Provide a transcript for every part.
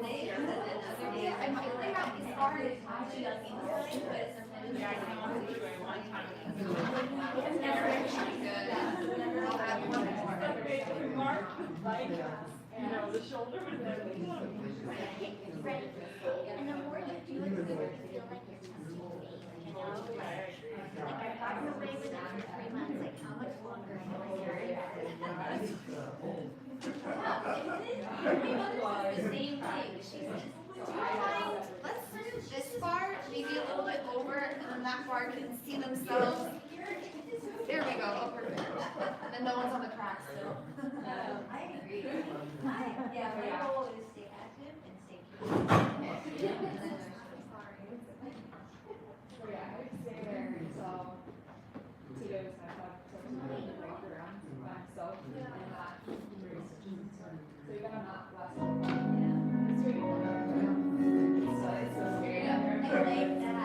I'm figuring out these hard inside, but sometimes it's never actually good. I'll have one more. The shoulder would have been And the more you do it, the more you feel like you're testing fate, you know? Like I've gotten away with it for 3 months, like how much longer am I here? No, it's the same thing. She says, do you mind, let's move this bar, maybe a little bit over, and then that bar can see themselves. There we go, oh perfect. And then no one's on the track still. I agree. Yeah, my goal is stay active and stay curious. So yeah, I would stay there until 2 days and I thought to break around by myself and not race. So you gotta not last too long. It's really fun. So it's so scary out there. I like that.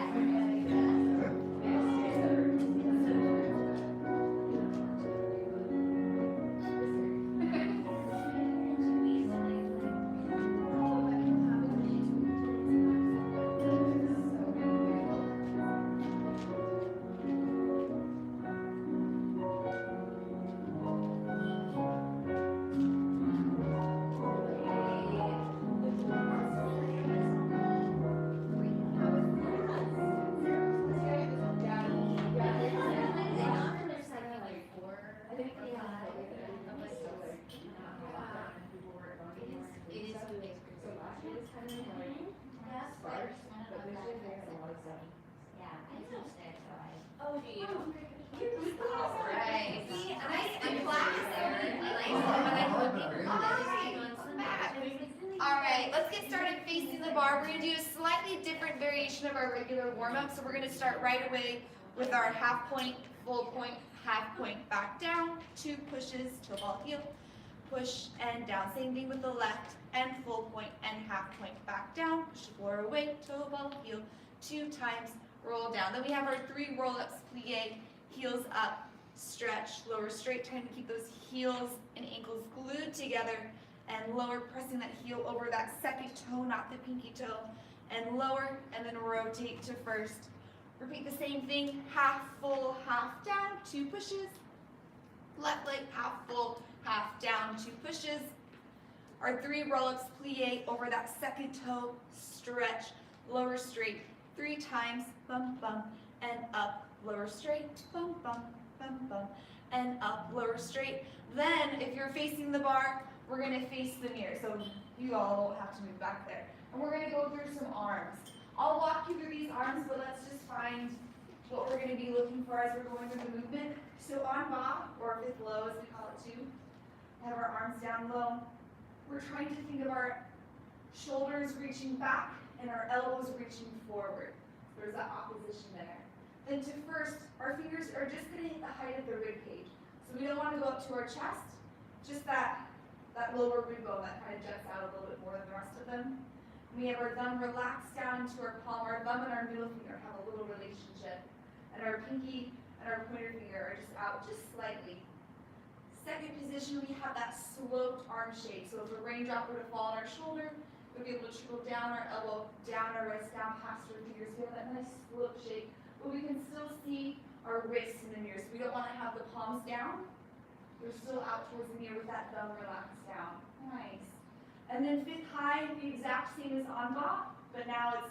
Oh, do you? Alright. See, I'm glad Alright, let's get started facing the bar. We're going to do a slightly different variation of our regular warm-up. So we're going to start right away with our half point, full point, half point, back down, 2 pushes, toe ball heel, push and down. Same thing with the left, and full point and half point, back down, push the floor away, toe ball heel, 2 times, roll down. Then we have our 3 roll-ups, plie, heels up, stretch, lower straight, trying to keep those heels and ankles glued together, and lower, pressing that heel over that second toe, not the pinky toe, and lower, and then rotate to first. Repeat the same thing, half full, half down, 2 pushes, left leg, half full, half down, 2 pushes. Our 3 roll-ups, plie, over that second toe, stretch, lower straight, 3 times, bum, bum, and up, lower straight, bum, bum, bum, bum, and up, lower straight. Then, if you're facing the bar, we're going to face the mirror, so you all won't have to move back there. And we're going to go through some arms. I'll walk you through these arms, but let's just find what we're going to be looking for as we're going through the movement. So en bas, or fifth low as we call it too, have our arms down low. We're trying to think of our shoulders reaching back and our elbows reaching forward. There's that opposition there. Then to first, our fingers are just going to hit the height of the rib cage. So we don't want to go up to our chest, just that lower rib bone that kind of juts out a little bit more than the rest of them. We have our thumb relaxed down into our palm. Our thumb and our middle finger have a little relationship. And our pinky and our pointer finger are just out just slightly. Second position, we have that sloped arm shape. So if a raindrop were to fall on our shoulder, we'll be able to trickle down our elbow, down our wrist, down past our fingers. We have that nice slope shape, but we can still see our wrists in the mirror. So we don't want to have the palms down. We're still out towards the mirror with that thumb relaxed down. Nice. And then fifth high, the exact same as en bas, but now it's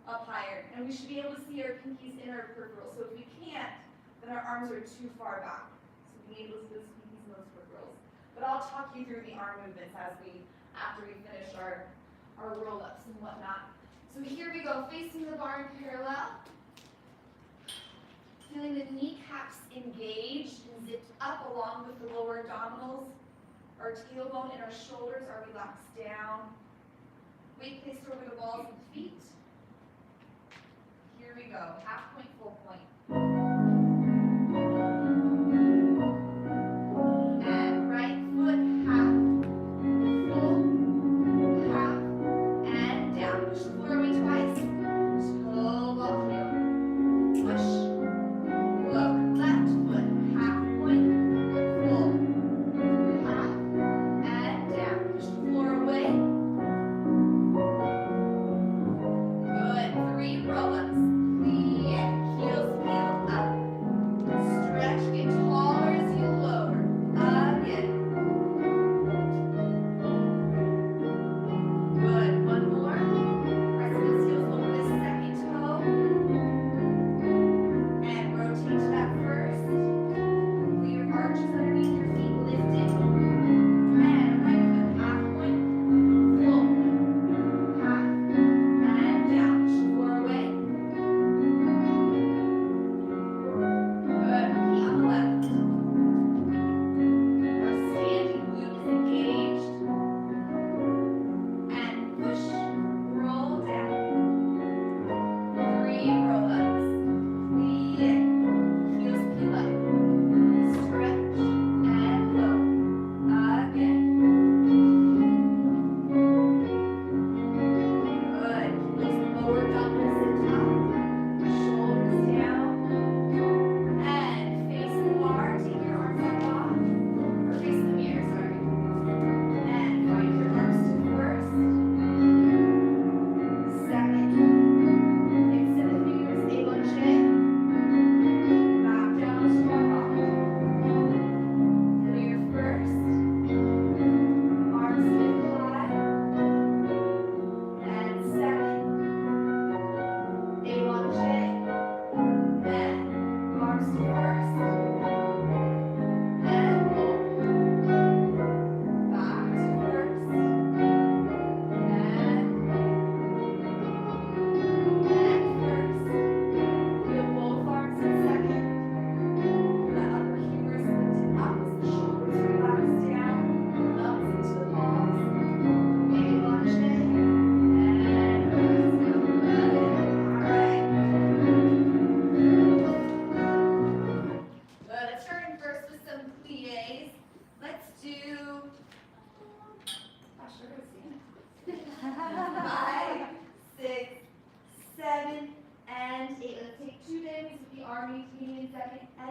up higher. And we should be able to see our pinkies in our peripherals. So if we can't, then our arms are too far back. So being able to see those pinkies and those peripherals. But I'll talk you through the arm movements after we finish our roll-ups and whatnot. So here we go, facing the bar in parallel. Feeling the kneecaps engaged and zipped up along with the lower abdominals. Our tailbone and our shoulders are relaxed down. Weight placed over the balls of the feet. Here we go, half point, full point. And right foot, half, full, half, and down. Push the floor away twice. Toe ball heel. Push. Lower left foot, half point, full, half, and down. Push the floor away.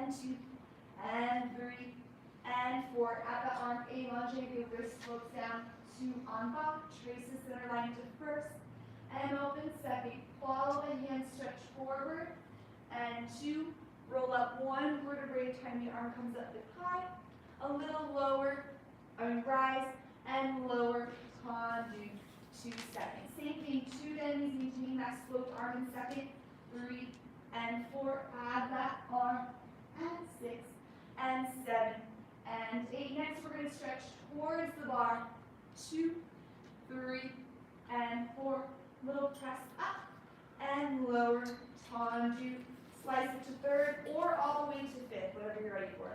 and 2, and 3, and 4. At the arm, elongate your wrist slopes down, 2 en bas, trace the center line to first, and open second. Follow the hand stretch forward, and 2, roll up 1 vertebrae, time the arm comes up high, a little lower, rise, and lower, tendu, 2 seconds. Same thing, 2 demis, maintaining that sloped arm in second, 3, and 4, add that arm, and 6, and 7, and 8. Next, we're going to stretch towards the bar, 2, 3, and 4, little press up, and lower, tendu, slice it to third, or all the way to fifth, whatever you're ready for.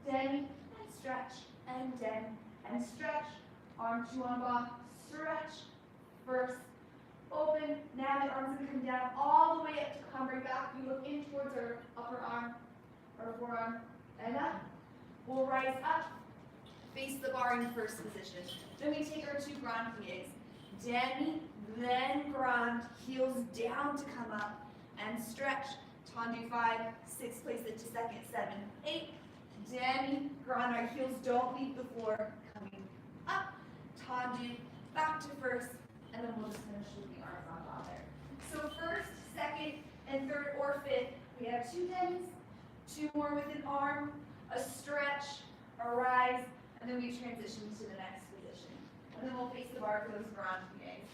Demi, and stretch, and demi, and stretch, arm 2 en bas, stretch, first, open. Now the arm's going to come down all the way up to cumbre back. We look in towards our upper arm, or forearm, and up. We'll rise up, face the bar in first position. Then we take our 2 grand pliés. Demi, then grand, heels down to come up, and stretch. Tendu 5, 6, place it to second, 7, 8. Demi, grand, our heels don't leave the floor, coming up. Tendu, back to first, and then we'll just finish with the arms on top there. So first, second, and third, or fifth, we have 2 demis, 2 more with an arm, a stretch, a rise, and then we transition to the next position. And then we'll face the bar for those grand pliés.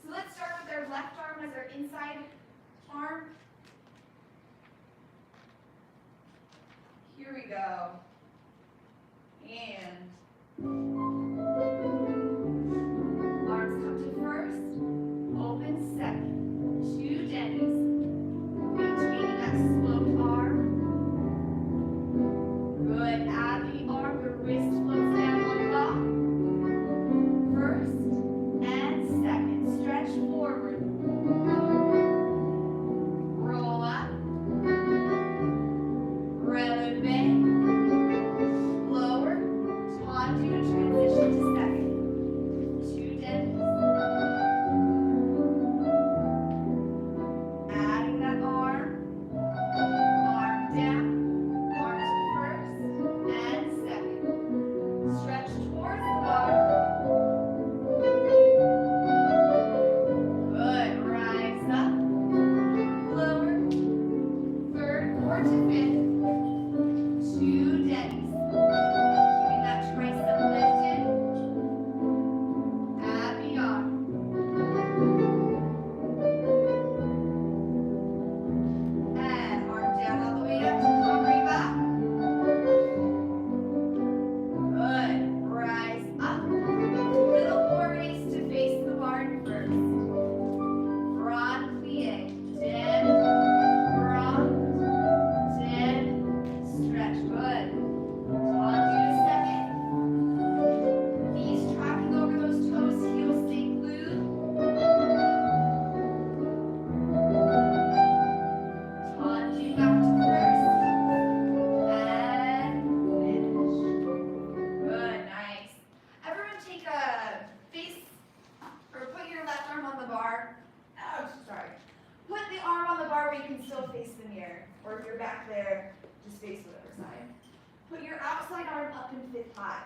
So let's start with our left arm as our inside arm. Here we go. And arms come to first, open second, 2 demis, maintaining that sloped arm. Good, add the arm, the wrist floats down on top. First and second, stretch forward. Roll up. Releve. Lower. Tendu to transition to second. 2 demis. Adding that arm. Arm down. Arm to first and second. Stretch towards the bar. Good. Rise up. Lower. Third or to fifth. 2 demis. Keeping that tricep lifted. Add the arm. And arm down all the way up to cumbre back. Good. Rise up. Little more raise to face the bar in first. Grand plie. Dip. Grand. Dip. Stretch. Good. Tendu to second. Knees tracking over those toes. Heels stay glued. Tendu back to first. And finish. Good, nice. Everyone take a face, or put your left arm on the bar. Oh, sorry. Put the arm on the bar where you can still face the mirror. Or if you're back there, just face whatever side. Put your outside arm up in fifth high.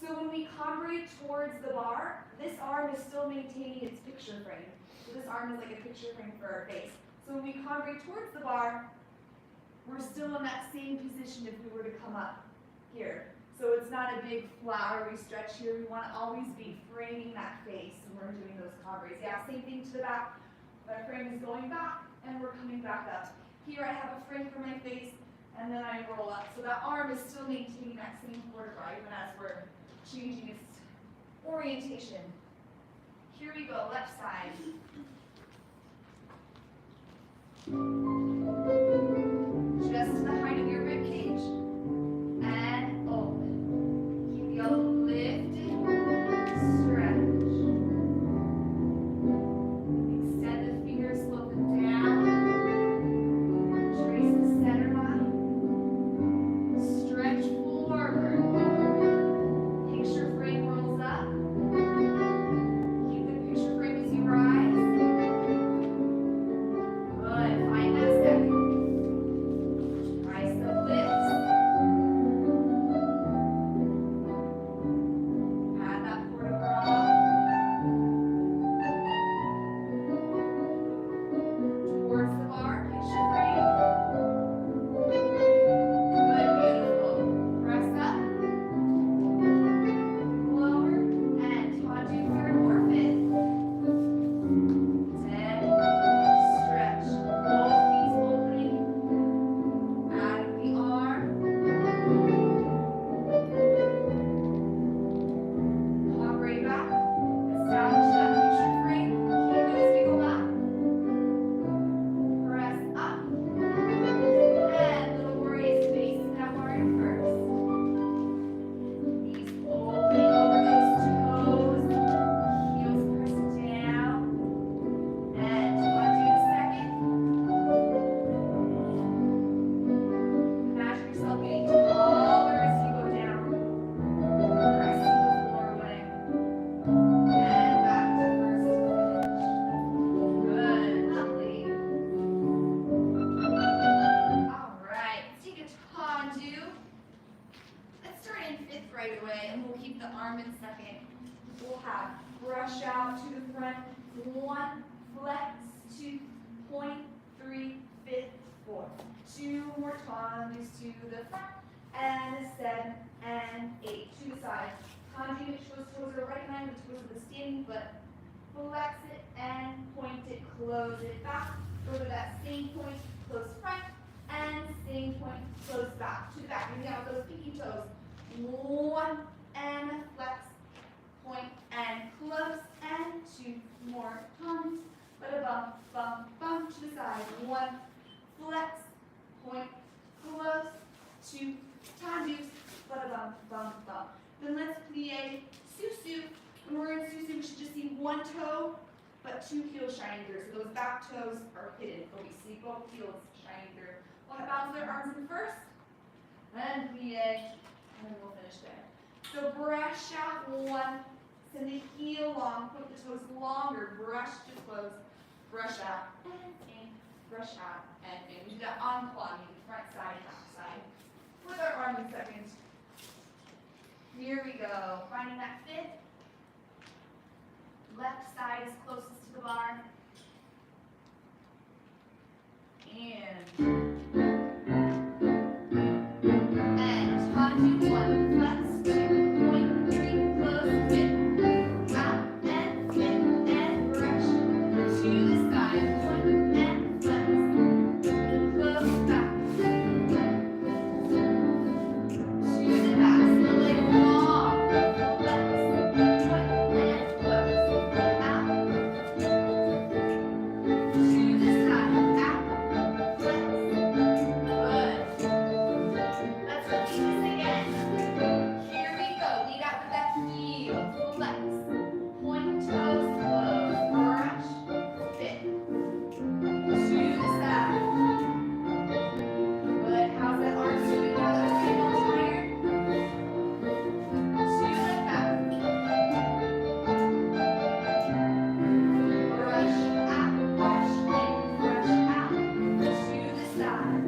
So when we cumbre towards the bar, this arm is still maintaining its picture frame. So this arm is like a picture frame for our face. So when we cumbre towards the bar, we're still in that same position if we were to come up here. So it's not a big flowery stretch here. We want to always be framing that face when we're doing those cumbres. Yeah, same thing to the back. My frame is going back and we're coming back up. Here I have a frame for my face and then I roll up. So that arm is still maintaining that same vertebra even as we're changing its orientation. Here we go, left side. Just to the height of your rib cage. And open. Keep the elbow lifted. Stretch. Extend the fingers, slope them down. Trace the center line. Stretch forward. Picture frame rolls up. Keep the picture frame as you rise. Good. Find that 1, flex, 2, point, 3, fifth, 4. 2 more times to the front, and 7, and 8, to the side. Tandu, make sure those toes are right in line with the toes of the standing foot. Flex it and point it, close it back. Go to that same point, close front, and same point, close back. To the back. Bring down with those pinky toes. 1, and flex, point, and close, and 2 more times. But a bump, bump, bump to the side. 1, flex, point, close, 2 tandus, but a bump, bump, bump. Then let's plie susu. When we're in susu, we should just see 1 toe, but 2 heels shining through. So those back toes are hidden, but we see both heels shining through. We'll bounce their arms in first, then plie, and then we'll finish there. So brush out 1, send the heel long, put the toes longer, brush to close, brush out, and in, brush out, and in. We do that on claw, meaning front side, back side. With our arm in second. Here we go, finding that fifth. Left side is closest to the bar. And tandu 1, flex, 2, point, 3, close, fifth, out, and fifth, and brush to the side, 1, and flex, close, back, to the back, so the leg long, flex, point, and close, out, to the side, out, flex, good. Let's repeat this again. Here we go. Lead out with that heel. Flex. Point toes close. Brush. Fit. To the side. Good. How's that arm doing now that we're getting all tired? To the back. Brush out. Brush in. Brush out. To the side.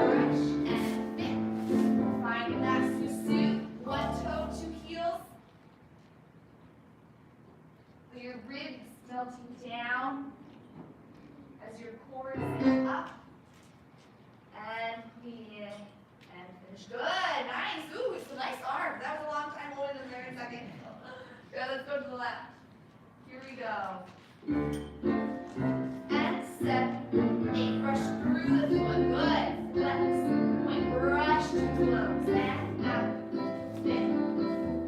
Brush and fit. Finding that susu. 1 toe, 2 heels. Feel your ribs melting down as your core is up. And plie and finish. Good, nice. Ooh, it's a nice arm. That was a long time holding them there in a second. Yeah, let's go to the left. Here we go. And 7, 8. Brush through the foot. Good. Flex. Point. Brush to close. And out. Fit.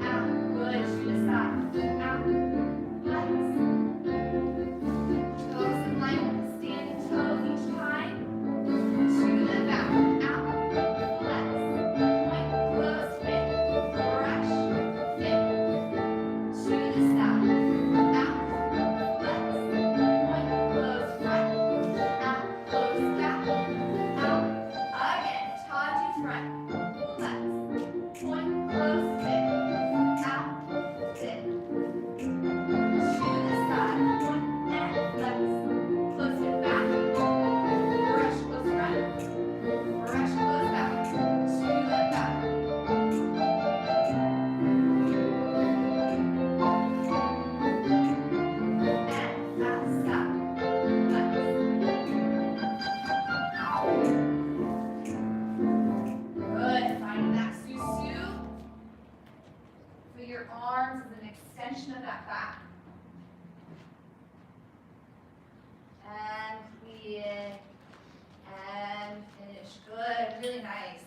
Out. Good. To the side. Out. Flex. Toes in line with the standing toes each time. To the back. Out. Flex. Point. Close. Fit. Brush. Fit. To the side. Out. Flex. Point. Close. Front. Out. Close. Back. Out. Again. Tandu front. Flex. Point. Close. Fit. Out. Fit. To the side. Point and flex. Close it back. Brush close front. Brush close back. To the back. And out. Stop. Flex. Good. Finding that susu. Feel your arms as an extension of that back. And plie. And finish. Good. Really nice.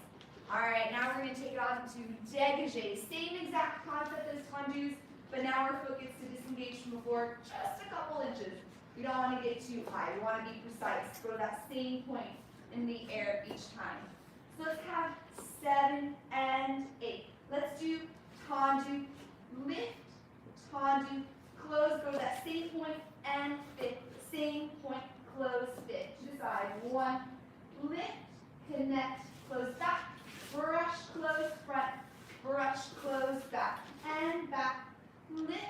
All right. Now we're going to take it on to dégagé. Same exact concept as tandus, but now we're focused to disengage from the floor just a couple inches. We don't want to get too high. We want to be precise. Go to that same point in the air each time. So let's have 7 and 8. Let's do tandu, lift, tandu, close, go to that same point and fit. Same point, close, fit. To the side. 1, lift, connect, close back, brush, close, front, brush, close, back, and back, lift,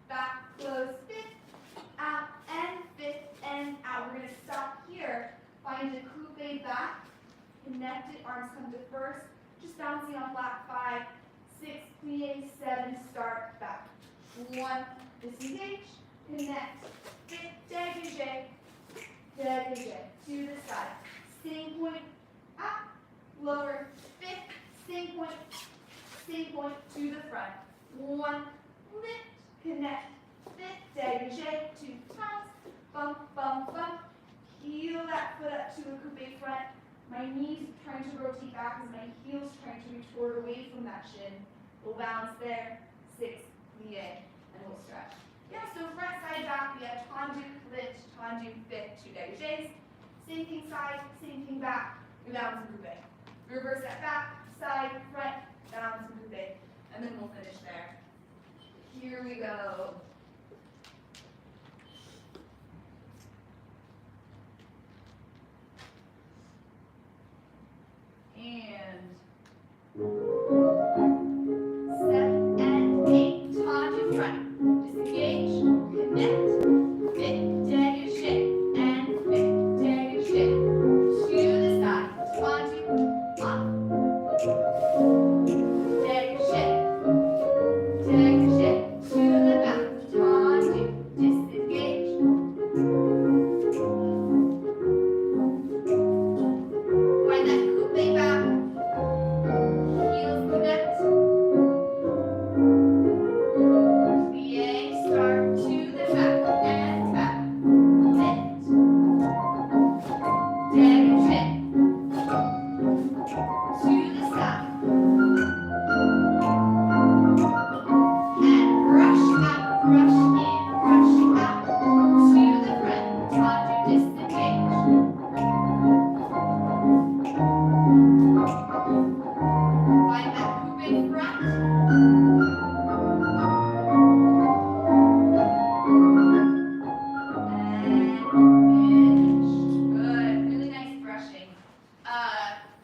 back, close, fit, out, and fit, and out. We're going to stop here. Find a coupe back, connect it, arms come to first, just bouncing on flat 5, 6, plie, 7, start, back. 1, disengage, connect, fit, dégagé, dégagé, to the side. Same point, up, lower, fit, same point, to the front. 1, lift, connect, fit, dégagé, 2 times, bump, bump, bump. Heel that foot up to a coupe front. My knees trying to rotate back as my heel's trying to reach forward away from that shin. We'll bounce there, 6, plie, and we'll stretch. Yeah, so front, side, back, we have tendu, lift, tendu, fit, 2 dégagés. Same thing side, same thing back, we bounce and coupe. Reverse that back, side, front, bounce and coupe. And then we'll finish there. Here we go. And 7 and 8, tendu front, disengage, connect, fit, dégagé, and fit, dégagé, to the side, tendu, up, dégagé, dégagé, to the back, tendu, disengage, find that coupe back, heels connect, plie, start to the back, and back, lift, dégagé, to the side, and brush out, brush in, brush out, to the front, tendu, disengage. Find that coupe front. And finish. Good. Really nice brushing.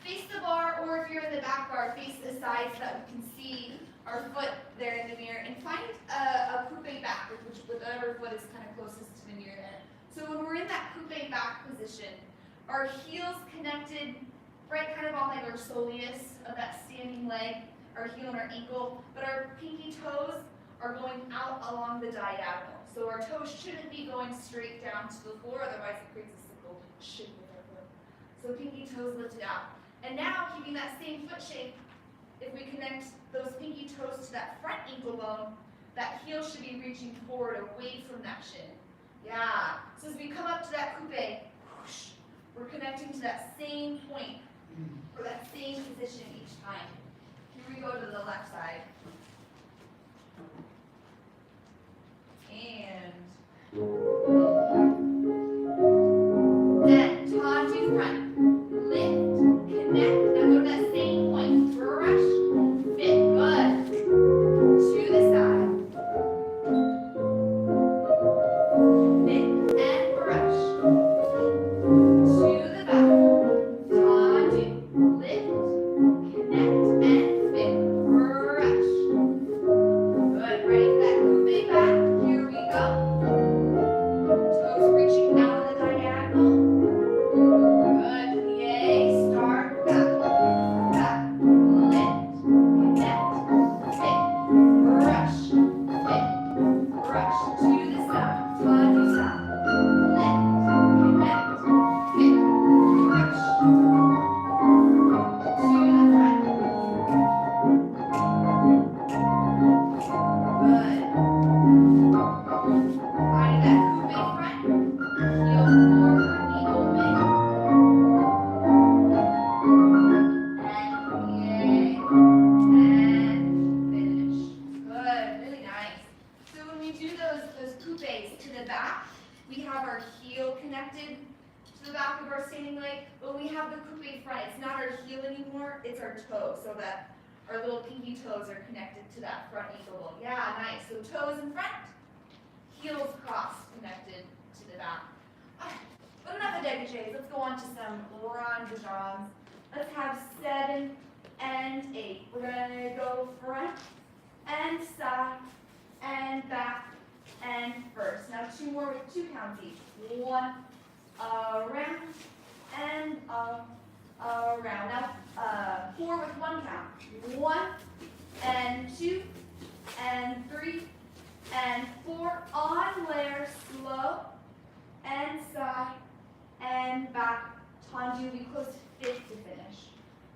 Face the bar, or if you're in the back bar, face the side so that we can see our foot there in the mirror. And find a coupe back, which whatever foot is kind of closest to the mirror then. So when we're in that coupe back position, our heels connected right kind of on like our soleus of that standing leg, our heel and our ankle, but our pinky toes are going out along the diagonal. So our toes shouldn't be going straight down to the floor, otherwise it creates a simple shape with our foot. So pinky toes lifted out. And now, keeping that same foot shape, if we connect those pinky toes to that front ankle bone, that heel should be reaching forward away from that shin. Yeah. So as we come up to that coupe, whoosh, we're connecting to that same point, or that same position each time. Here we go to the left side. And then tendu front, lift, connect. Now go to that same point, brush, fit, good. To the side, fit and brush. To the back, tendu, lift, connect and fit, brush. Good, ready for that coupe back? Here we go. Toes reaching out on the diagonal. Good, plie, start back, back, lift, connect, fit, brush, to the side, tendu side, lift, connect, fit, brush, to the front. Good. Finding that coupe front, heel forward, knee open, and plie, and finish. Good, really nice. So when we do those coupes to the back, we have our heel connected to the back of our standing leg. When we have the coupe front, it's not our heel anymore, it's our toe, so that our little pinky toes are connected to that front ankle bone. Yeah, nice. So toes in front, heels crossed, connected to the back. Alright, but enough of dégagés. Let's go on to some ronde-jambes. Let's have 7 and 8. We're gonna go front and side and back and first. Now 2 more with 2 counts each. 1 around and around. Now 4 with 1 count. 1 and 2 and 3 and 4 on layer, slow, and side, and back. Tendu, we close to 5th to finish.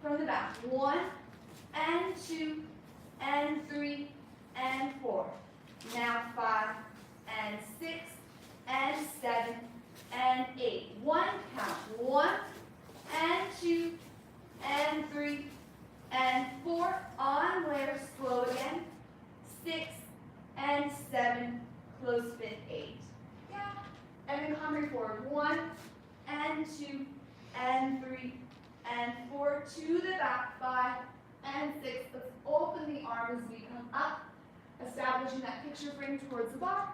From the back, 1, and 2, and 3, and 4. Now 5, and 6, and 7, and 8. 1 count, 1, and 2, and 3, and 4. On layer, slow again. 6, and 7, close 5th, 8. Yeah. And then come forward. 1, and 2, and 3, and 4. To the back. 5, and 6. Let's open the arms as we come up, establishing that picture frame towards the bar.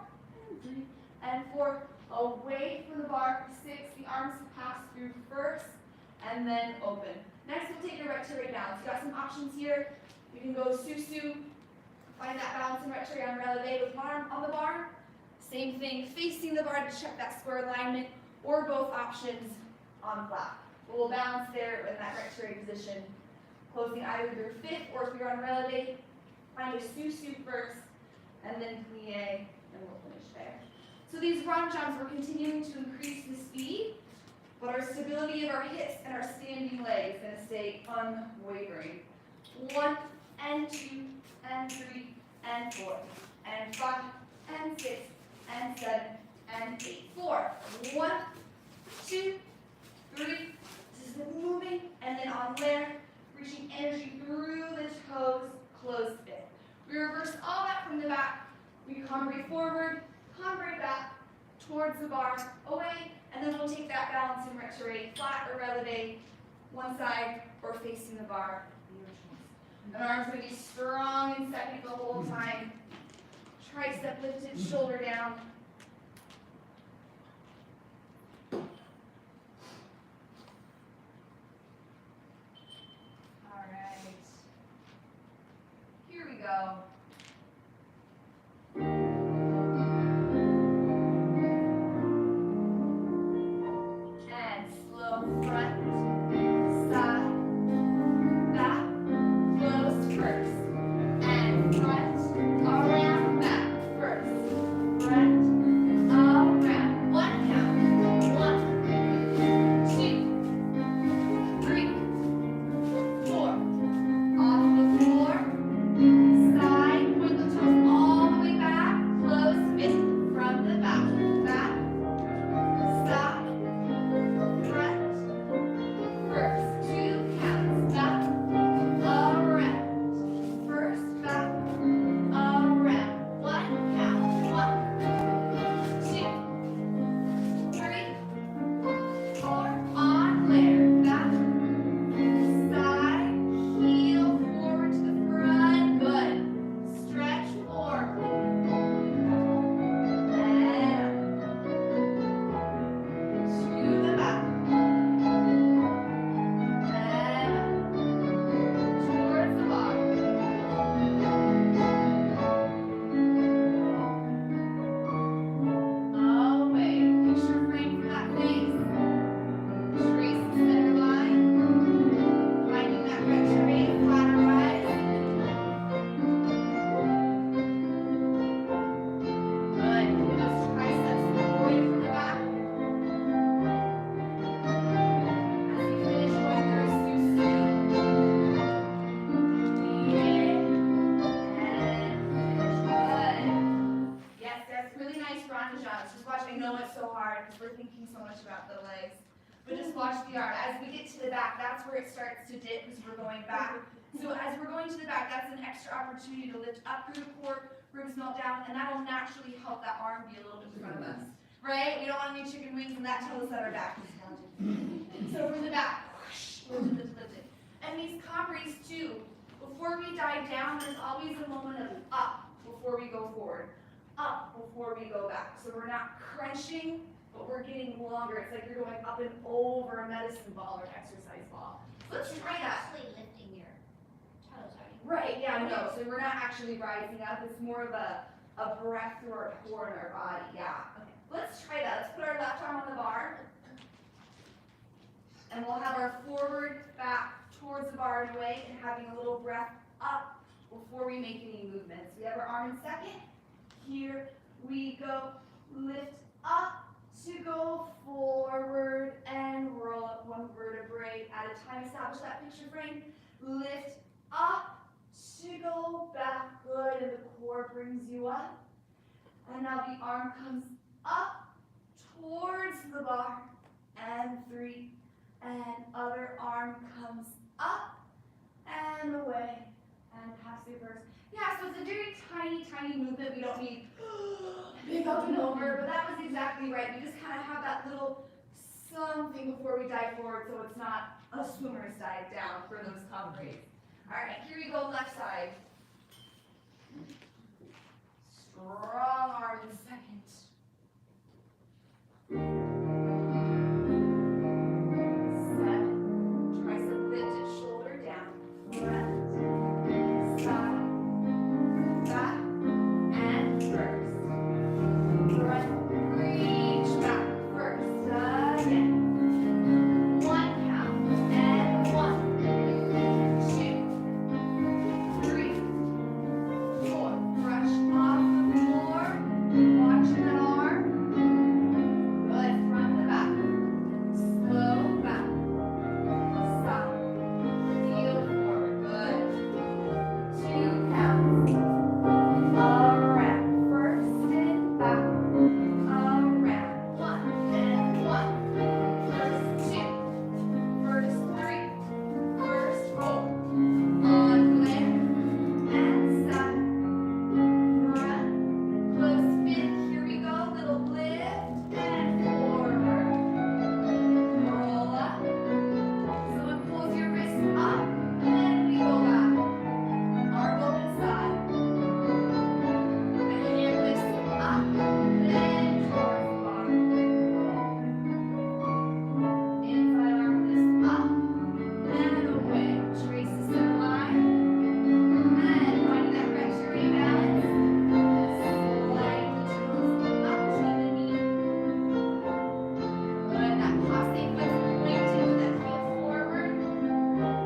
And 3, and 4. Away from the bar. 6. The arms pass through first, and then open. Next, we'll take your rectilinear down. So you got some options here. You can go su-su, find that balance in rectilinear on releve with one arm on the bar. Same thing, facing the bar to check that square alignment, or both options on flat. But we'll balance there in that rectilinear position, closing either your 5th, or if you're on releve, find a su-su first, and then plie, and we'll finish there. So these run jumps, we're continuing to increase the speed, but our stability of our hips and our standing leg is going to stay unwavering. 1, and 2, and 3, and 4, and 5, and 6, and 7, and 8. 4. 1, 2, 3. This is moving, and then on layer, reaching energy through the toes, close 5th. We reverse all that from the back. We cambre forward, cambre back, towards the bar, away, and then we'll take that balance in rectilinear, flat or releve, one side, or facing the bar. And arms going to be strong and steady the whole time. Tricep lifted, shoulder down. All right. Here we go. And slow front, side, back, close first, and front, around, back, first, front, around. 1 count, 1, 2, 3, 4. Off the floor, side, point the toes all the way back, close 5th from the back, back, stop, front, first, 2 counts, back, around, first, back, around, 1 count, 1, 2, 3, 4, on layer, back, side, heel forward to the front, good, stretch forward, and to the back. And towards the bar. Away. Picture frame for that face. Trace the center line. Finding that retrograde, flatter rise. Good. Those triceps for you from the back. As we finish going through su-su, plie, and good. Yes, that's really nice run jumps. Just watch. I know it's so hard because we're thinking so much about the legs. But just watch the arm. As we get to the back, that's where it starts to dip because we're going back. So as we're going to the back, that's an extra opportunity to lift up through the core, ribs melt down, and that'll naturally help that arm be a little bit in front of us. Right? We don't want any chicken wings, and that tells us that our back is mounted. So from the back, whoosh, lift it, lift it. And these cambres too, before we dive down, there's always a moment of up before we go forward. Up before we go back. So we're not crunching, but we're getting longer. It's like you're going up and over a medicine ball or exercise ball. Let's try that. Actually lifting your toes, are you? Right, yeah, no. So we're not actually rising up. It's more of a breath through our core and our body. Yeah. Okay. Let's try that. Let's put our left arm on the bar. And we'll have our forward, back, towards the bar and away, and having a little breath up before we make any movements. We have our arm in second. Here we go. Lift up to go forward and roll up one vertebrae at a time. Establish that picture frame. Lift up to go back. Good. And the core brings you up. And now the arm comes up towards the bar. And 3. And other arm comes up and away. And pass the reverse. Yeah, so it's a very tiny, tiny movement. We don't need big up and over, but that was exactly right. We just kind of have that little something before we dive forward so it's not a swimmer's dive down for those combres. All right, here we go, left side. Strong arm in second. 7. Tricep lifted, shoulder down. Front, side, back, and first. Front, reach back, first, again. 1 count, and 1, 2, 3, 4. Brush off the floor, watching that arm. Good, from the back. Slow back. Stop. Heel forward, good. 2 counts. Around, first and back. Around, 1 and 1. First 2. First 3. First 4. On land and side. Front, close fit. Here we go. Little lift and forward. Roll up. Someone pulls your wrist up, and we go back. Arm open side. The hand lifts up, then towards the bottom. Inside arm lifts up and away. Traces the line. And finding that rectory balance. Sliding the toes up to the knee. Good. That postate foot's pointing with that heel forward. Good.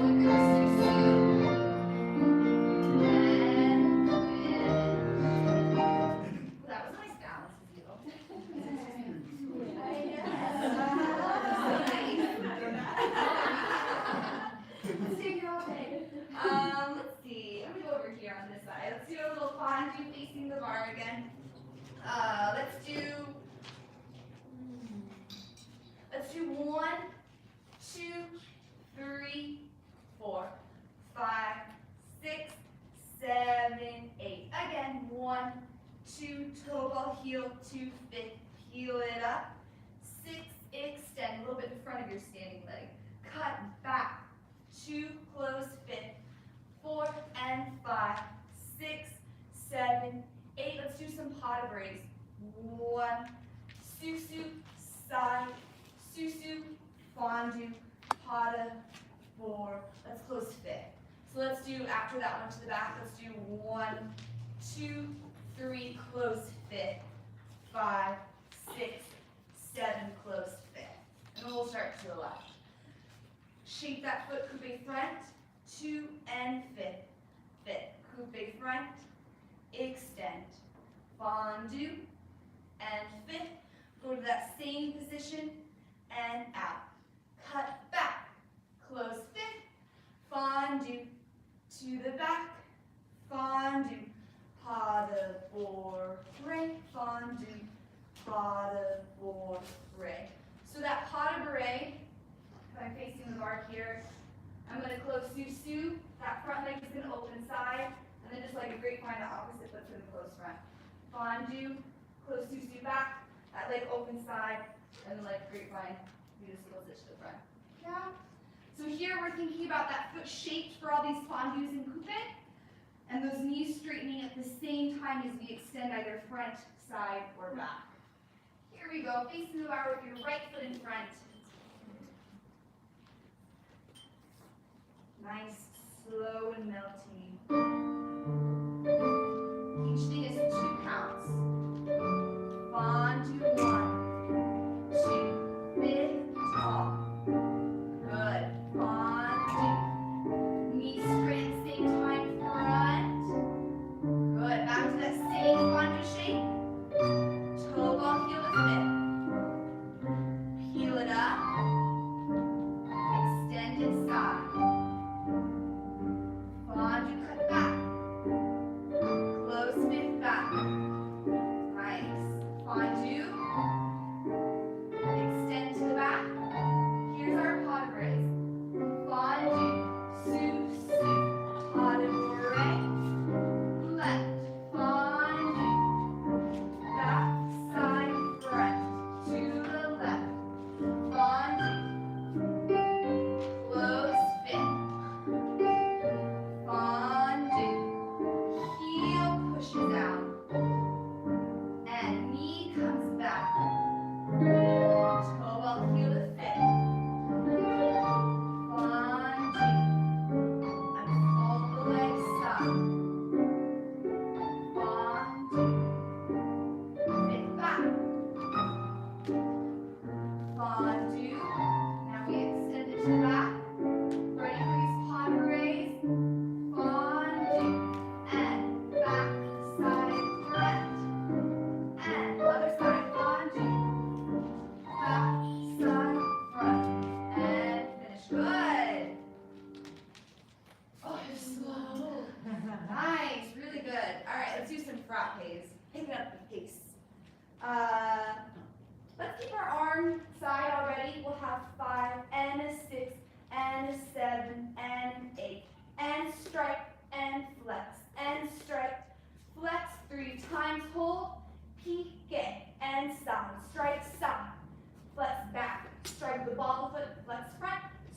Look at your susu. And finish. That was nice balance with you. Let's take it all day. Let's see. I'm gonna go over here on this side. Let's do a little fondue facing the bar again. Let's do 1, 2, 3, 4, 5, 6, 7, 8. Again, 1, 2, toe ball, heel, 2, fit, heel it up. 6, extend, a little bit in front of your standing leg. Cut back, 2, close, fit. 4 and 5, 6, 7, 8. Let's do some pas de bras. 1, susu, side, susu, fondue, pas de, 4. Let's close fit. So let's do, after that one to the back, let's do 1, 2, 3, close fit. 5, 6, 7, close fit. And then we'll start to the left. Shape that foot, coupe front, 2 and fit. Fit, coupe front, extend, fondue, and fit. Go to that same position and out. Cut back, close fit, fondue, to the back, fondue, pas de four, fondue, pas de four. So that pas de beret, if I'm facing the bar here, I'm going to close susu. That front leg is going to open side, and then just like a grapevine, the opposite foot's going to close front. Fondue, close susu back, that leg open side, and then like grapevine, you just close it to the front. Yeah. So here we're thinking about that foot shaped for all these fondues and coupe, and those knees straightening at the same time as we extend either front, side, or back. Here we go, facing the bar with your right foot in front. Nice, slow and melting. Each thing is 2 counts. Fondue 1, 2, big, tall. Good. Fondue. Knees straight at the same time, front.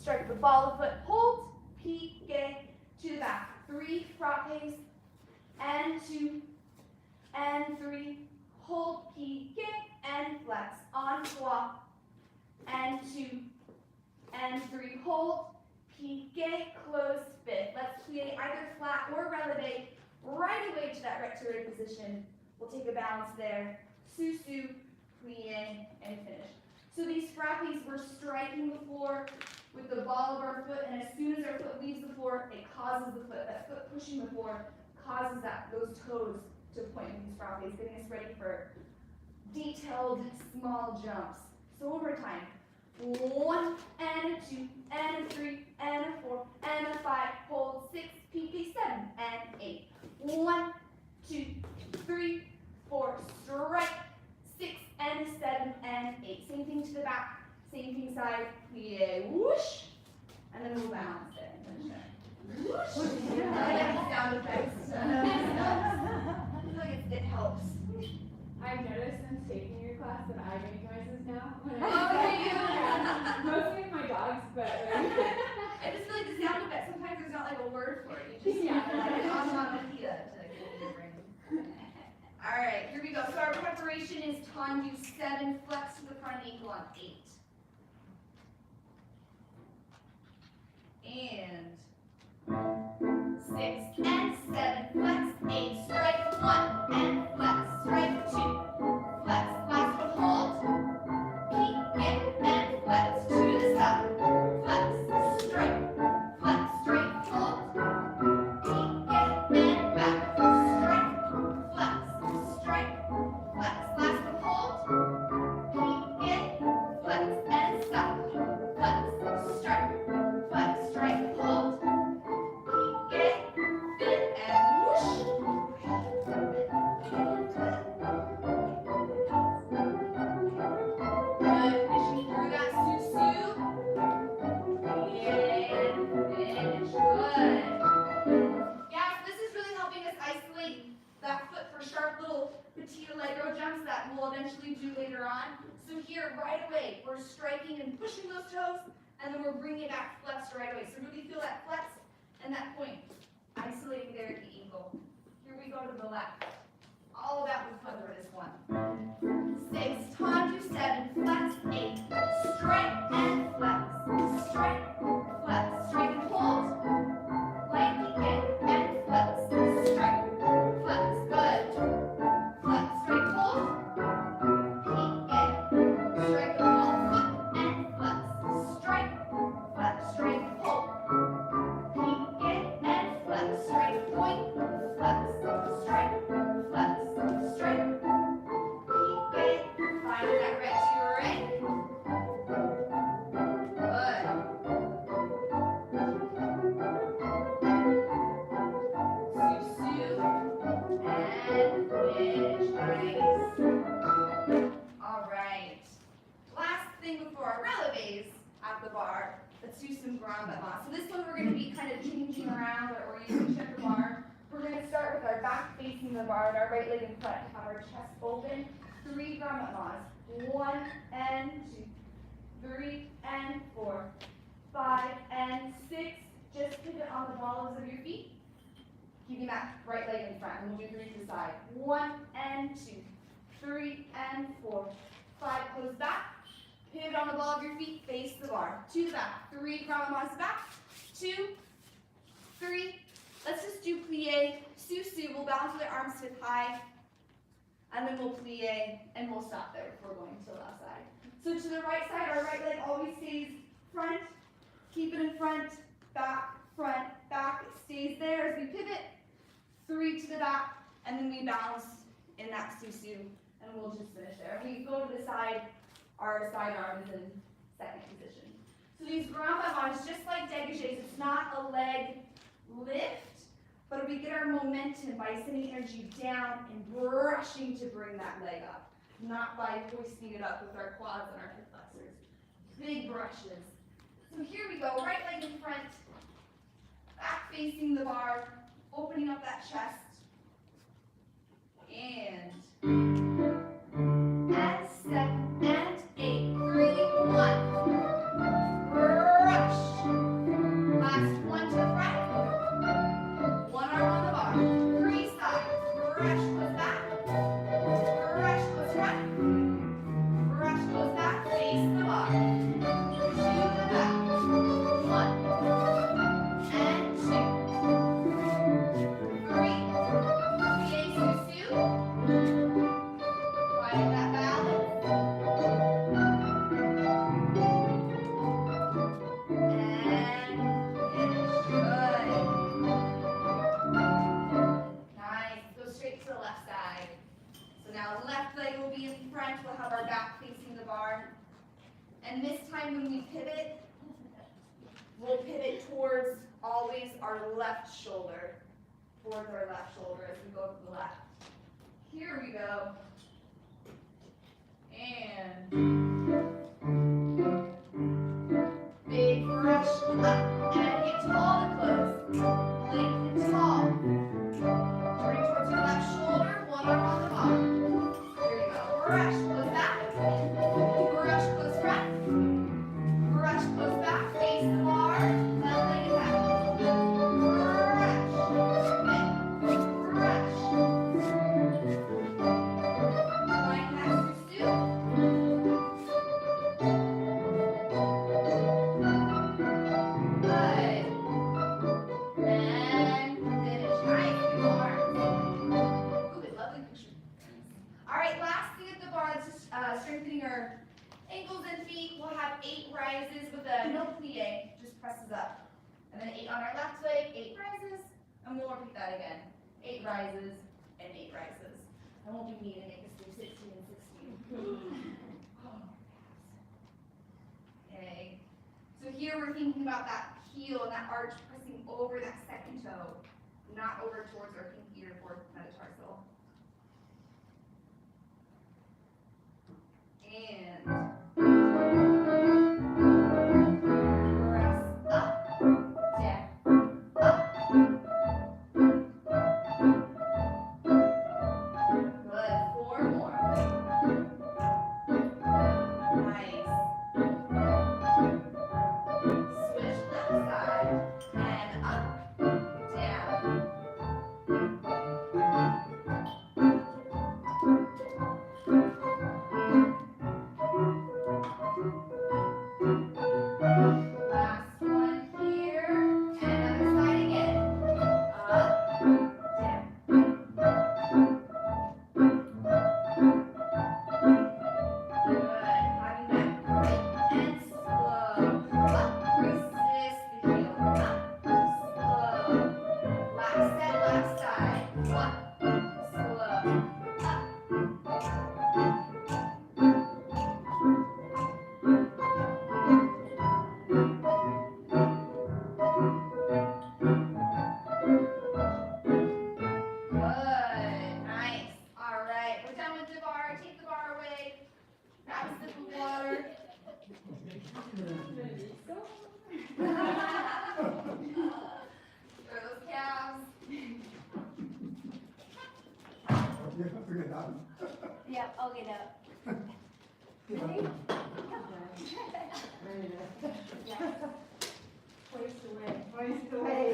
strike the ball of foot, hold, pique, to the back. 3 frappes, and 2, and 3, hold, pique, and flex, on 3, and 2, and 3, hold, pique, close, fit. Let's plie either flat or releve, right away to that retrograde position. We'll take a balance there, sous-sus, plie, and finish. So these frappes, we're striking the floor with the ball of our foot, and as soon as our foot leaves the floor, it causes the foot, that foot pushing the floor, causes those toes to point with these frappes, getting us ready for detailed small jumps. So one more time. 1, and a 2, and a 3, and a 4, and a 5, hold 6, pique 7, and 8. 1, 2, 3, 4, strike, 6, and 7, and 8. Same thing to the back, same thing side, plie, whoosh, and then we'll balance it and finish it. Whoosh. I like the sound effects. I feel like it helps. I've noticed since taking your class that I make noises now. Oh, do you? Yeah. Mostly with my dogs, but I just feel like the sound effect, sometimes there's not like a word for it. You just Yeah. like onomatopoeia to get your brain. All right, here we go. So our preparation is tendu 7, flex to the front ankle on 8. And 6 and 7, flex, 8, strike 1, and flex, strike 2, flex, last one, hold, pique, and flex, to the side, flex, strike, hold, pique, and back, strike, last one, hold, pique, flex, and stop, flex, strike, hold, pique, fit, and whoosh. Good, finishing through that sous-sus. And finish, good. Yeah, so this is really helping us isolate that foot for sharp little petit allegro jumps that we'll eventually do later on. So here, right away, we're striking and pushing those toes, and then we're bringing it back flexed right away. So really feel that flex and that point, isolating there at the ankle. Here we go to the left. All of that was fun for this one. 6, tendu 7, flex 8, strike and flex, strike, and hold, lightly in and flex, strike, good, flex, strike, hold, peek in, strike the ball, foot and flex, strike, hold, peek in and flex, strike, point, flex, strike, peek in, find that retrograde. Good. Sous-sus and finish. Nice. All right. Last thing before our releves at the bar, let's do some grand battements. So this one we're going to be kind of changing around or using check the bar. We're going to start with our back facing the bar and our right leg in front to have our chest open. 3 grand battements. 1 and 2, 3 and 4, 5 and 6. Just pivot on the balls of your feet. Keeping that right leg in front. And we'll do 3 to the side. 1 and 2, 3 and 4, 5. Close back. Pivot on the ball of your feet. Face the bar. To the back. 3 grand battements back. 2, 3. Let's just do plie, sous-sus. We'll balance with our arms hip high. And then we'll plie, and we'll stop there before going to the left side. So to the right side, our right leg always stays front. Keep it in front, back. It stays there as we pivot. 3 to the back, and then we balance in that sous-sus, and we'll just finish there. When we go to the side, our side arm is in second position. So these grand battements, just like dégagés, it's not a leg lift, but we get our momentum by sending energy down and brushing to bring that leg up, not by hoisting it up with our quads and our hip flexors. Big brushes. So here we go, right leg in front, back facing the bar, opening up that chest, and 7 and 8, 3, 1, brush. time when we pivot, we'll pivot towards always our left shoulder. Towards our left shoulder as we go to the left. Here we go. And big brush up and get tall to close. Lengthen tall. Turning towards your left shoulder, one arm on the bottom. Here you go. Brush, close back. Brush, close front. Brush, close back. Face the bar. Let leg it back. Strengthening our ankles and feet. We'll have 8 rises with a no plie, just presses up. And then 8 on our left leg, 8 rises, and we'll repeat that again. 8 rises and 8 rises. I won't be mean and make us do 16 and 16. Okay. So here we're thinking about that heel and that arch pressing over that second toe, not over towards our pinky or fourth metatarsal. And press up, down, up. Good, 4 more. Nice. Switch left side, and up, down. Last one here, and other side again. Up, down. Good. Having that quick and slow. Up, resist the heel. Up, slow. Last set, last side. Up, slow. Up. Good, nice. All right, we're done with the bar. Take the bar away. Grab a sip of water. Throw those calves. Yep, I'll get up. Hoist away.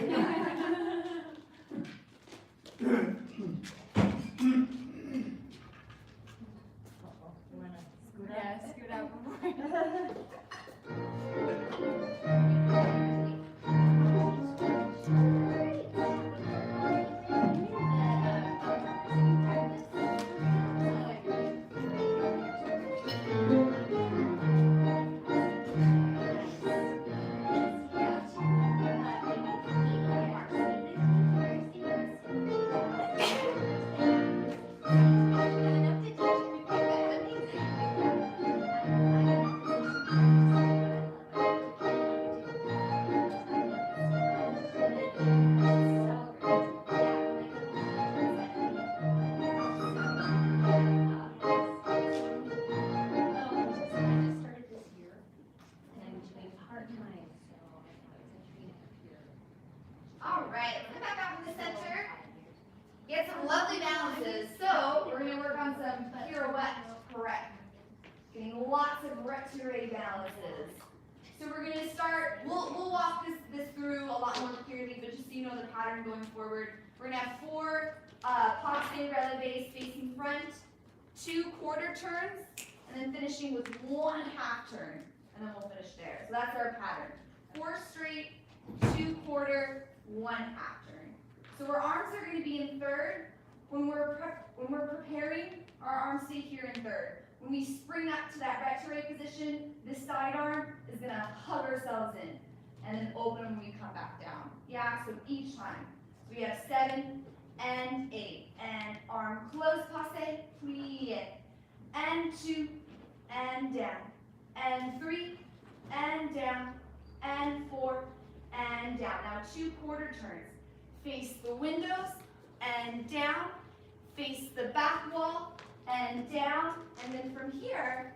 Yeah, scoot out All right, let's come back out from the center. Get some lovely balances. So we're going to work on some pirouettes. Correct. Getting lots of retrograde balances. So we're going to start, we'll walk this through a lot more clearly, but just so you know the pattern going forward, we're going to have 4 passe relevé facing front, 2 quarter turns, and then finishing with 1 half turn, and then we'll finish there. So that's our pattern. 4 straight, 2 quarter, 1 half turn. So our arms are going to be in third. When we're preparing, our arms stay here in third. When we spring up to that retrograde position, this side arm is going to hug ourselves in and then open when we come back down. Yeah, so each time. So we have 7 and 8. And arm close, passe, plie. And 2, and down. And 3, and down, and 4, and down. Now 2 quarter turns. Face the windows, and down, face the back wall, and down, and then from here,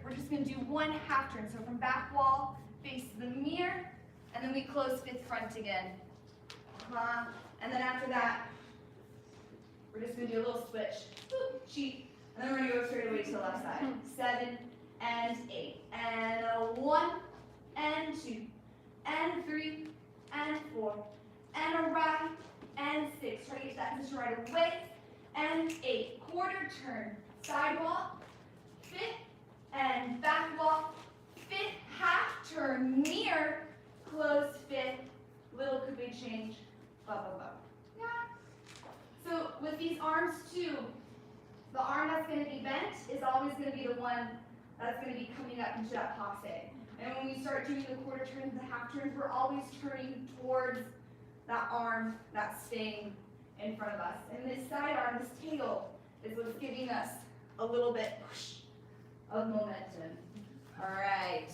we're just gonna do 1 half turn. So from back wall, face the mirror, and then we close 5th front again. And then after that, we're just gonna do a little switch. Boop, cheek. And then we're gonna go straight away to the left side. 7 and 8. And 1 and 2 and 3 and 4 and a right and 6. Try to get to that position right away. And 8. Quarter turn. Sidewalk. 5th and back wall. 5th half turn. Mirror. Close 5th. Little coupe change. Blah, blah, blah. Yeah. So with these arms too, the arm that's going to be bent is always going to be the one that's going to be coming up into that passe. And when we start doing the quarter turns, the half turns, we're always turning towards that arm that's staying in front of us. And this side arm, this tail, is what's giving us a little bit of momentum. All right.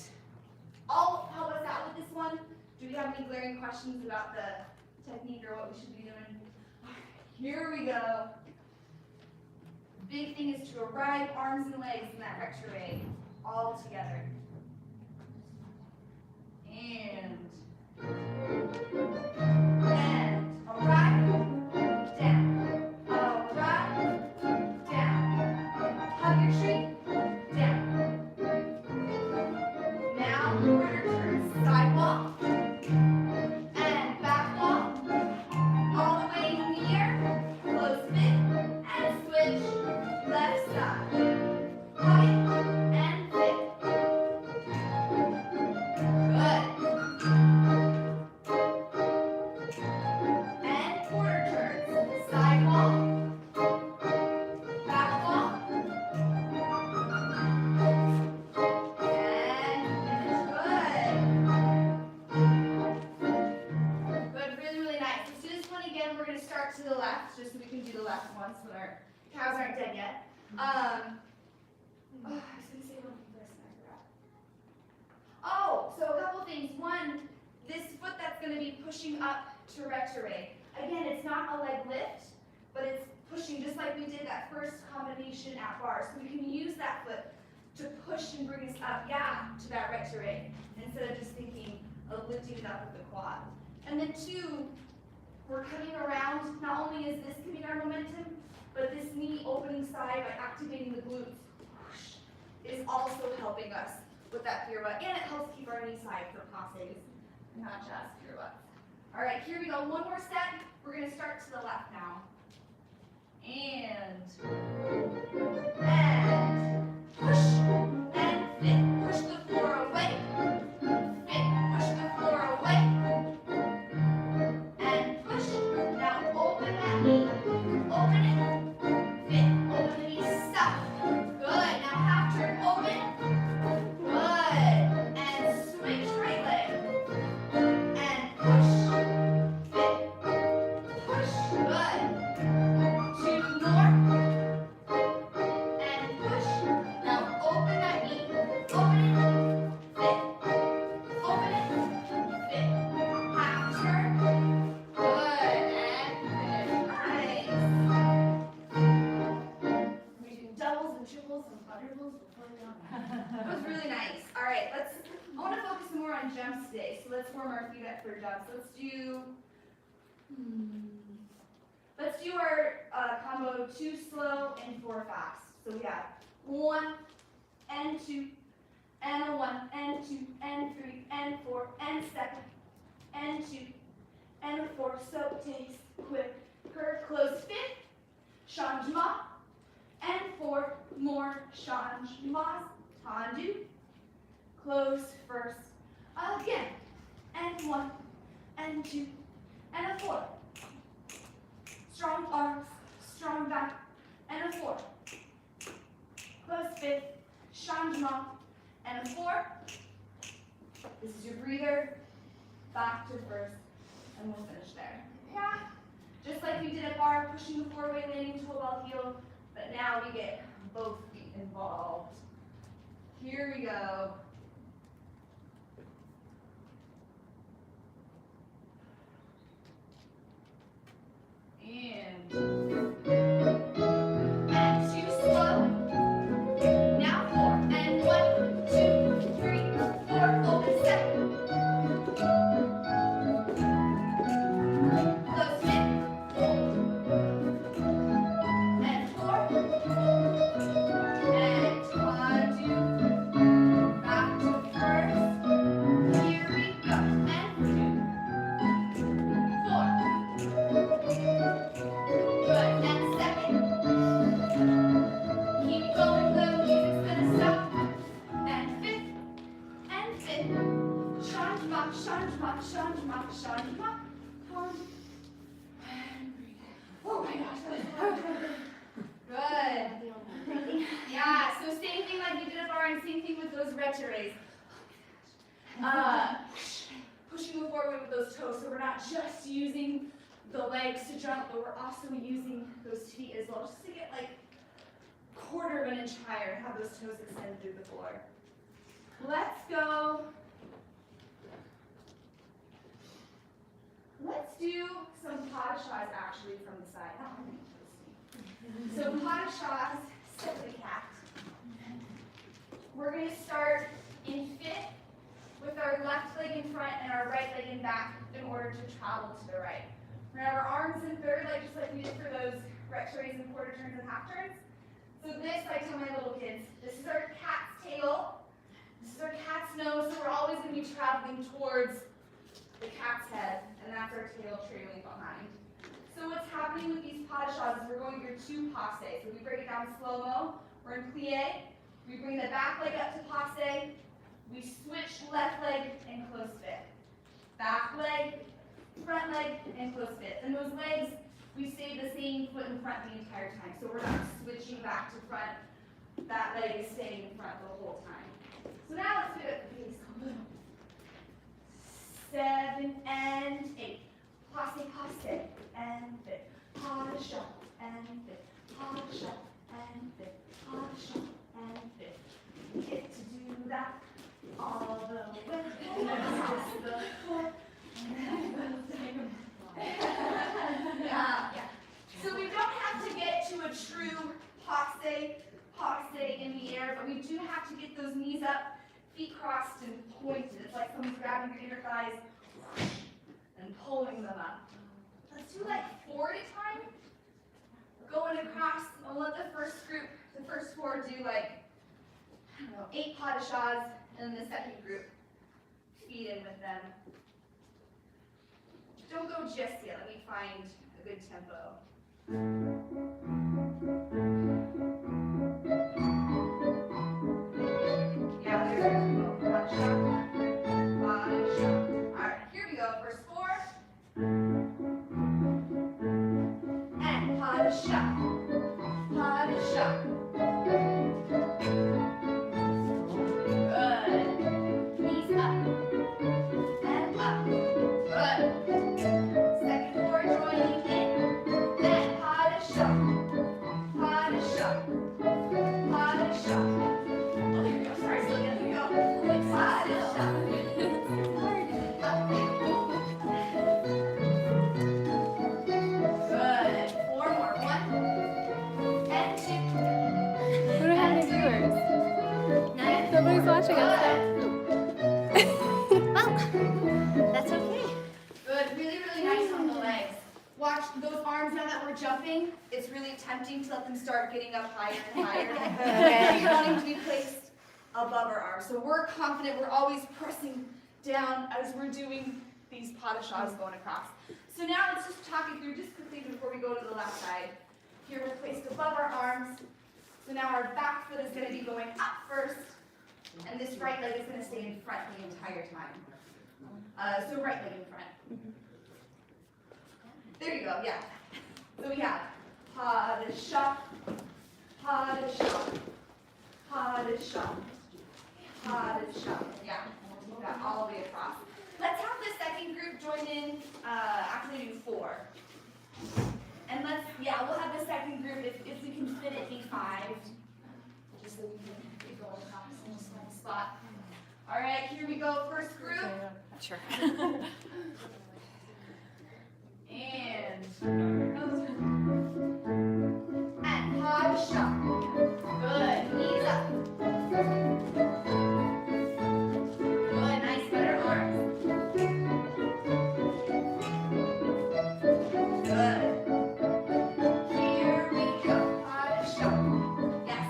I'll help us out with this one. Do we have any glaring questions about the technique or what we should be doing? Here we go. Big thing is to arrive arms and legs in that retrograde all together. And arrive, down, arrive, down, hug your tree, down. Now quarter turn, sidewalk, and back wall, all the way near, close 5th, and switch, left side, hug it, and 5th. And quarter turns, sidewalk, back wall, and good, really, really nice. Let's do this one again. We're going to start to the left, just so we can do the left once when our cows aren't dead yet. I was going to say one thing first and I forgot. Oh, so a couple things. One, this foot that's going to be pushing up to retrograde. Again, it's not a leg lift, but it's pushing just like we did that first combination at bar. So we can use that foot to push and bring us up, to that retrograde, instead of just thinking of lifting it up with the quad. And then 2, we're coming around. Not only is this giving our momentum, but this knee opening side by activating the glutes is also helping us with that pirouette, and it helps keep our knee side for passes, not just pirouettes. All right, here we go. One more set. We're going to start to the left now. And push, and 5th. Push the floor away. 5th. Push the floor away. And push. Now open that knee. Open it. 5th. Open the knee. Stop. Good. Now half turn. Open. Good. And switch right leg. And push. 5th. Push. Good. 2 more. And push. Now open that knee. Open it. 5th. Open it. 5th. Half turn. Good. And finish. Nice. We do doubles and triples and quadruples before we go. That was really nice. All right, I want to focus more on jumps today. So let's warm our feet up for jumps. Let's do our combo 2 slow and 4 fast. So we have 1 and 2 and a 1 and 2 and 3 and 4 and 7 and 2 and a 4. So takes quick curve, close 5th, changement, and 4 more changements, tendu, close first, again, and 1 and 2 and a 4. Strong arms, strong back, and a 4. Close 5th, changement, and a 4. This is your breather, back to first, and we'll finish there. Yeah, just like we did at bar, pushing the 4-way landing to a ball heel, but now we get both feet involved. Here we go. And two slow. Now 4. And 1, 2, 3, 4. Open 7. Close 5. And 4. And 1, 2. Back to first. Here we go. And 2, 4. Good. And 2nd. Keep going, the music's gonna stop. And 5th. And 5th. Changemak, changemak, changemak, changemak. And breathe. Oh my gosh, that was hard. Good. Yeah, so same thing like you did up and same thing with those retros. Pushing them forward with those toes, so we're not just using the legs to jump, but we're also using those feet as well, just to get like quarter of an inch higher, have those toes extended through the floor. Let's go. Let's do some pas de chas actually from the side. So pas de chas, sit the cat. We're going to start in 5th with our left leg in front and our right leg in back in order to travel to the right. We're going to have our arms in 3rd leg just like we did for those retros and quarter turns and half turns. So this, I tell my little kids, this is our cat's tail, this is our cat's nose, so we're always going to be traveling towards the cat's head, and that's our tail trailing behind. So what's happening with these pas de chas is we're going through 2 passes. So we break it down slow-mo, we're in plie, we bring the back leg up to passe, we switch left leg and close fifth. Back leg, front leg, and close fifth. And those legs, we stay the same foot in front the entire time. So we're not switching back to front. That leg is staying in front the whole time. So now let's do it the pace. 7 and 8. Passe, passe, and 5. Pas de chat, and 5. Pas de chat, and 5. Pas de chat, and 5. Get to do that all the way across the floor. Yeah. So we don't have to get to a true passe in the air, but we do have to get those knees up, feet crossed and pointed. It's like someone's grabbing your inner thighs and pulling them up. Let's do like 4 at a time. We're going across. I'll let the first 4 do like, I don't know, 8 pas de chas, and then the second group feed in with them. Don't go just yet. Let me find a good tempo. Yeah, there's a tempo. Pas de chat, pas de chat. All right, here we go. First 4. And pas de chat, pas de chat. Good. Knees up and up. Good. Second 4 joining in. Then pas de chat, pas de chat, pas de chat. Oh, there we go. Sorry, still again. Here we go. Pas de chat. Good. 4 more. 1 and 2. We don't have any viewers. Nobody's watching us. That's okay. Good, really, really nice on the legs. Watch those arms now that we're jumping. It's really tempting to let them start getting up higher and higher. You're wanting to be placed above our arms. So we're confident, we're always pressing down as we're doing these pas de chas going across. So now let's just talk it through just quickly before we go to the left side. Here we're placed above our arms. So now our back foot is going to be going up first, and this right leg is going to stay in front the entire time. So right leg in front. There you go, yeah. So we have pas de chat, pas de chat, pas de chat, pas de chat. Yeah, we'll do that all the way across. Let's have the second group join in after we do 4. And we'll have the second group, if we can fit it, be 5. Just so we can go across in just one spot. All right, here we go. First group. Sure. And hard shot. Good. Knees up. Good. Nice. Better arms. Good. Here we go. Hard shot. Yes.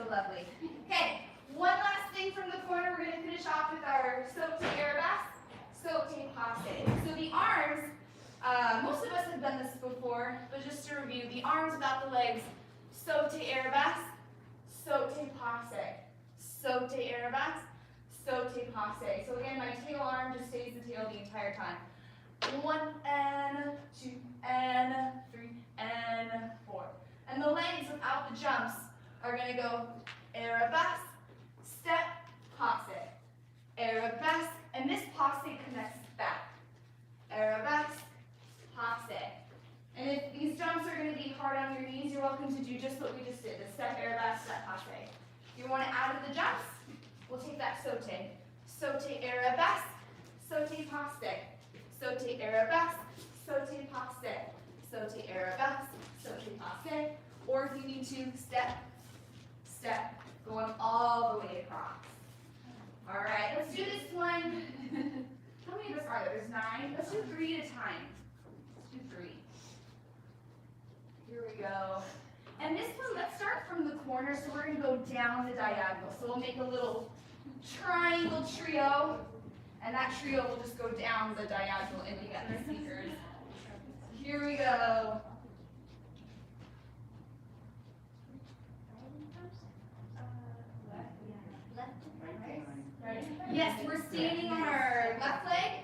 Lovely. Okay, one last thing from the corner. We're going to finish off with our saute arabesque, saute passe. So the arms, most of us have done this before, but just to review, the arms without the legs, saute arabesque, saute passe, saute arabesque, saute passe. So again, my tail arm just stays the tail the entire time. 1 and 2 and 3 and 4. And the legs without the jumps are going to go arabesque, step, passe, arabesque, and this passe connects back. Arabesque, passe. And if these jumps are going to be hard on your knees, you're welcome to do just what we just did, the step, arabesque, step, passe. If you want to add in the jumps, we'll take that saute. Saute, arabesque, saute, passe. Saute, arabesque, saute, passe. Saute, arabesque, saute, passe. Or if you need to, step, step, going all the way across. All right, let's do this one. How many of us are there? There's 9. Let's do 3 at a time. Let's do 3. Here we go. And this one, let's start from the corner. So we're going to go down the diagonal. So we'll make a little triangle trio. And that trio will just go down the diagonal and get the speakers. Here we go. Yes, we're standing on our left leg,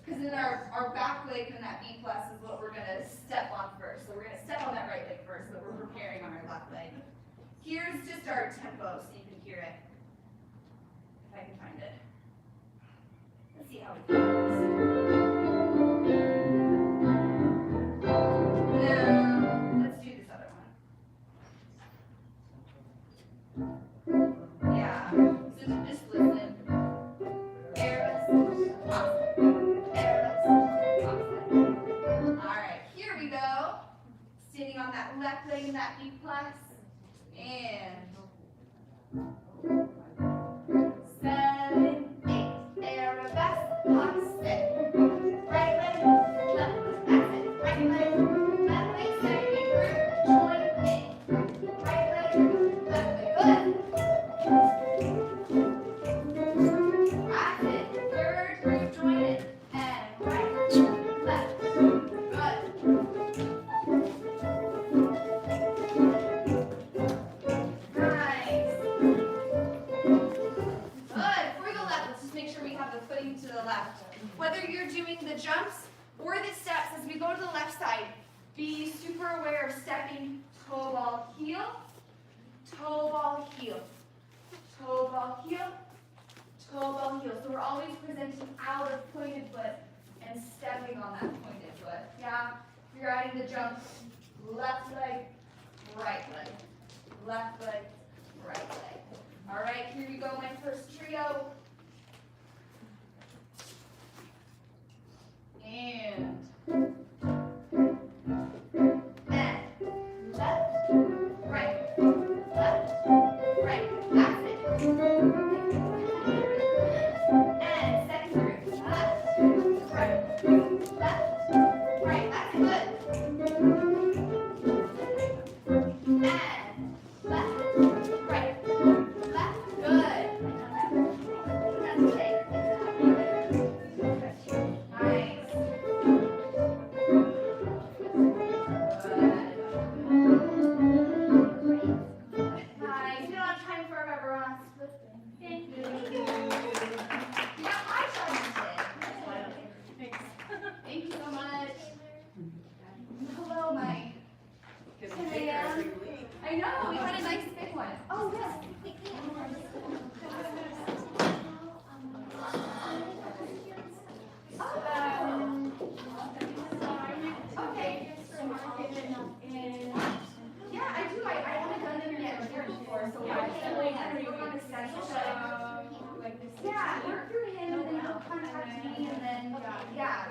because then our back leg and that B plus is what we're going to step on first. So we're going to step on that right leg first, but we're preparing on our left leg. Here's just our tempo so you can hear it, if I can find it. Let's see how it goes. Now, let's do this other one. Yeah, so just listen. Arabesque, passe. Arabesque, passe. All right, here we go. Standing on that left leg and that B plus. And 7, 8. Arabesque, passe. Right leg, left leg, that's it. Right leg, left leg, second group, join in. Right leg, left leg, good. That's it. Third group, join in. And right, left, good. Nice. Good. Before we go left, let's just make sure we have the footing to the left. Whether you're doing the jumps or the steps, as we go to the left side, be super aware of stepping toe ball heel, toe ball heel, toe ball heel, toe ball heel. So we're always presenting out of pointed foot and stepping on that pointed foot. Yeah, if you're adding the jump, left leg, right leg, left leg, right leg. All right, here we go, my first trio. And left, right, left, right. That's it. And second group, left, right, left, right. That's good. And left, right, left. Good. That's okay. Nice. Nice. You don't have time for everyone. Thank you. You got my time today. Thank you so much.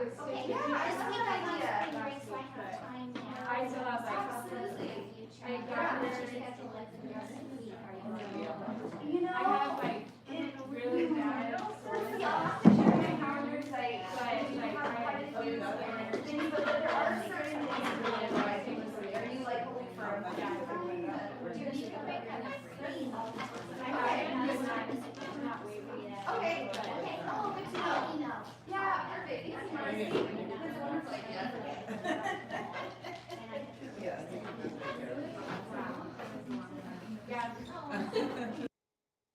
Okay, yeah, I Just love think that about idea. spring break, so I have time now. I still have like Absolutely. I got your schedule like the rest of the week. Are you You know, I have like really bad. I'll have to check my calendar site, but I have quite a few things, but there are certain things that really advise you. Are you like hoping for a month? Dude, you can make kind of free all the time.